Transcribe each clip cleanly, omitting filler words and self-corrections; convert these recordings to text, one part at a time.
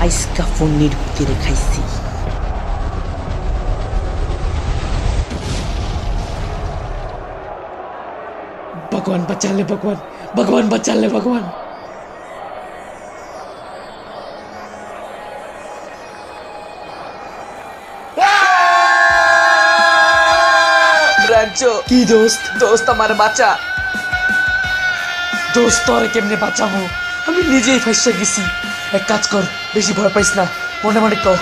আইসকা ফোনের ভিতরে খাইছি। भगवान बचा ले, भगवान भगवान बचा ले, भगवान। রাজ্জো কি দোস্ত? দোস্ত আমার বাঁচা। দোস্ত তোরে কেমনে বাঁচাবো? আমি নিজেই ফাঁসে গেছি। এক কাজ কর, বেশি ভয় পাইস না, মনে মনে কর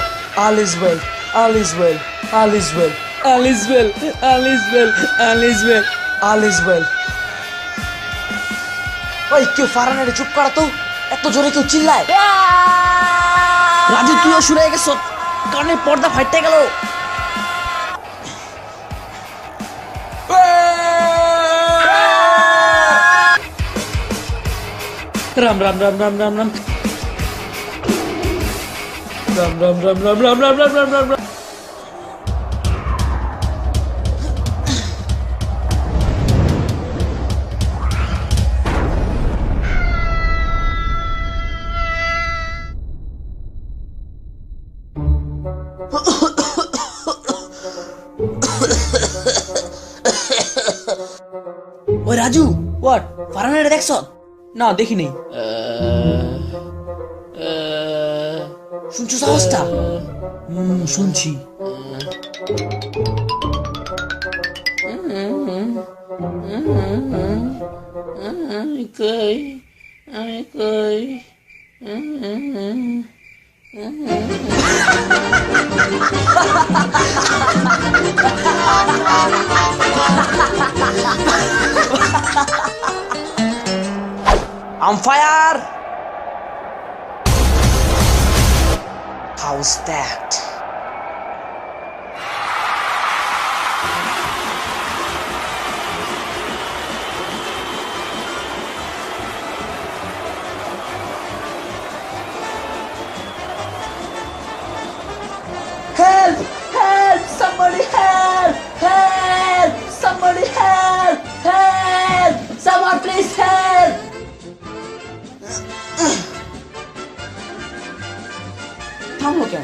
all is well, all is well, all is well, all is well, all is well, all is well, all is well. ওই কেউ ফারানের চুপ করা তো, এত জোরে কেউ চিল্লায়। রাজু তুইও শুনে গেছ, কানের পর্দা ফাইটে গেল। राम राम राम राम राम राम राम राम राम राम राम राम राम राम राम राम। ओ राजू व्हाट फारानेर देखছ? না দেখি নেই। শুনছো সাহসটা? শুনছি। On fire! How's that? Help! Help! Somebody help! Help! Somebody help! Help! Someone please help! থামলো কেন?